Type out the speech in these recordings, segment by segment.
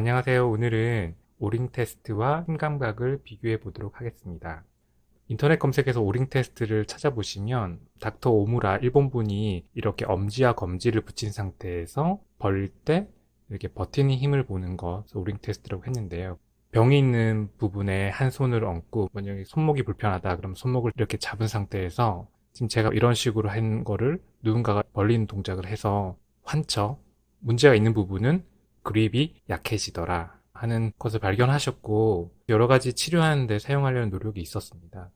안녕하세요. 오늘은 오링 테스트와 힘 감각을 비교해 보도록 하겠습니다. 인터넷 검색에서 오링 테스트를 찾아보시면 닥터 오무라 일본분이 이렇게 엄지와 검지를 붙인 상태에서 벌릴 때 이렇게 버티는 힘을 보는 것, 오링 테스트라고 했는데요. 병이 있는 부분에 한 손을 얹고 만약에 손목이 불편하다 그럼 손목을 이렇게 잡은 상태에서 지금 제가 이런 식으로 한 거를 누군가가 벌리는 동작을 해서 환처, 문제가 있는 부분은 그립이 약해지더라 하는 것을 발견하셨고 여러 가지 치료하는데 사용하려는 노력이 있었습니다.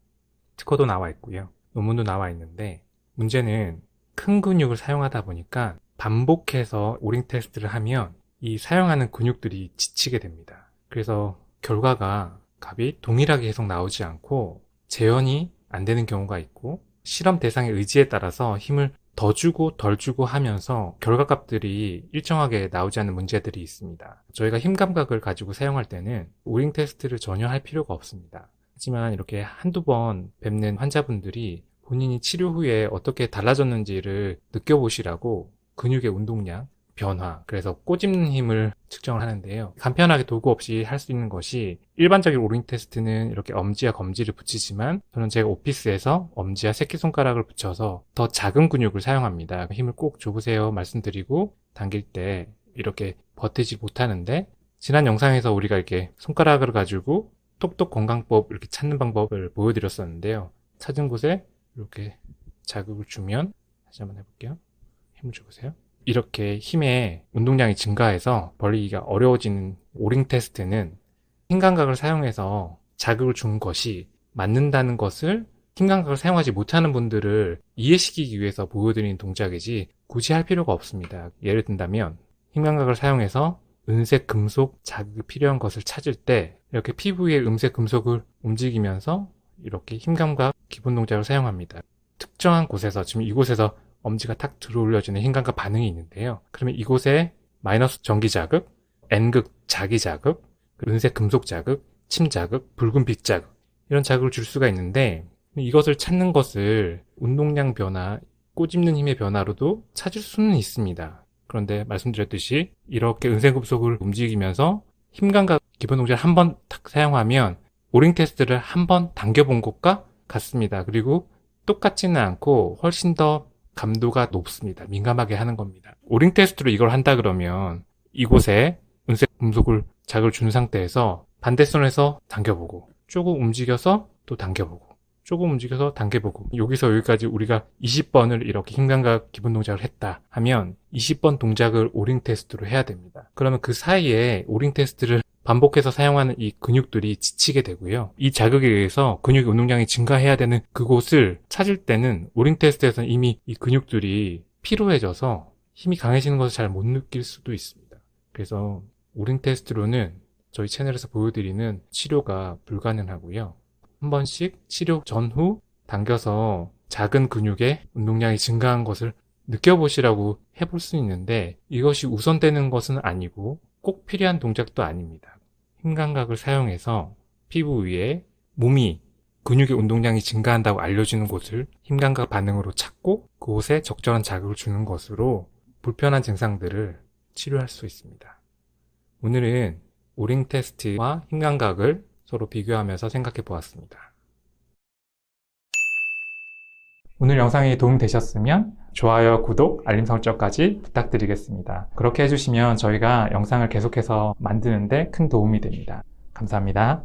특허도 나와 있고요. 논문도 나와 있는데 문제는 큰 근육을 사용하다 보니까 반복해서 오링 테스트를 하면 이 사용하는 근육들이 지치게 됩니다. 그래서 결과가 값이 동일하게 계속 나오지 않고 재현이 안 되는 경우가 있고 실험 대상의 의지에 따라서 힘을 더 주고 덜 주고 하면서 결과값들이 일정하게 나오지 않는 문제들이 있습니다. 저희가 힘 감각을 가지고 사용할 때는 오링 테스트를 전혀 할 필요가 없습니다. 하지만 이렇게 한두 번 뵙는 환자분들이 본인이 치료 후에 어떻게 달라졌는지를 느껴보시라고 근육의 운동량, 변화, 그래서 꼬집는 힘을 측정을 하는데요. 간편하게 도구 없이 할 수 있는 것이 일반적인 오링 테스트는 이렇게 엄지와 검지를 붙이지만 저는 제가 오피스에서 엄지와 새끼손가락을 붙여서 더 작은 근육을 사용합니다. 힘을 꼭 줘보세요 말씀드리고 당길 때 이렇게 버티지 못하는데 지난 영상에서 우리가 이렇게 손가락을 가지고 톡톡 건강법 이렇게 찾는 방법을 보여드렸었는데요. 찾은 곳에 이렇게 자극을 주면 다시 한번 해볼게요. 힘을 줘보세요. 이렇게 힘의 운동량이 증가해서 벌리기가 어려워지는 오링 테스트는 힘 감각을 사용해서 자극을 준 것이 맞는다는 것을 힘 감각을 사용하지 못하는 분들을 이해시키기 위해서 보여드리는 동작이지 굳이 할 필요가 없습니다. 예를 든다면 힘 감각을 사용해서 은색 금속 자극이 필요한 것을 찾을 때 이렇게 피부 위에 음색 금속을 움직이면서 이렇게 힘 감각 기본 동작을 사용합니다. 특정한 곳에서 지금 이곳에서 엄지가 탁 들어올려지는 힘 감각 반응이 있는데요. 그러면 이곳에 마이너스 전기 자극, N극 자기 자극, 은색 금속 자극, 침 자극, 붉은 빛 자극 이런 자극을 줄 수가 있는데 이것을 찾는 것을 운동량 변화, 꼬집는 힘의 변화로도 찾을 수는 있습니다. 그런데 말씀드렸듯이 이렇게 은색 금속을 움직이면서 힘 감각 기본 동작을 한번 탁 사용하면 오링 테스트를 한번 당겨본 것과 같습니다. 그리고 똑같지는 않고 훨씬 더 감도가 높습니다. 민감하게 하는 겁니다. 오링 테스트로 이걸 한다 그러면 이곳에 은색 금속을 자극을 준 상태에서 반대손에서 당겨보고 조금 움직여서 또 당겨보고 조금 움직여서 당겨보고 여기서 여기까지 우리가 20번을 이렇게 힘 감각 기본 동작을 했다 하면 20번 동작을 오링 테스트로 해야 됩니다. 그러면 그 사이에 오링 테스트를 반복해서 사용하는 이 근육들이 지치게 되고요. 이 자극에 의해서 근육의 운동량이 증가해야 되는 그곳을 찾을 때는 오링 테스트에서는 이미 이 근육들이 피로해져서 힘이 강해지는 것을 잘 못 느낄 수도 있습니다. 그래서 오링 테스트로는 저희 채널에서 보여드리는 치료가 불가능하고요. 한 번씩 치료 전후 당겨서 작은 근육의 운동량이 증가한 것을 느껴보시라고 해볼 수 있는데 이것이 우선되는 것은 아니고 꼭 필요한 동작도 아닙니다. 힘 감각을 사용해서 피부 위에 몸이 근육의 운동량이 증가한다고 알려주는 곳을 힘 감각 반응으로 찾고 그곳에 적절한 자극을 주는 것으로 불편한 증상들을 치료할 수 있습니다. 오늘은 오링 테스트와 힘 감각을 서로 비교하면서 생각해 보았습니다. 오늘 영상이 도움되셨으면 좋아요, 구독, 알림 설정까지 부탁드리겠습니다. 그렇게 해주시면 저희가 영상을 계속해서 만드는데 큰 도움이 됩니다. 감사합니다.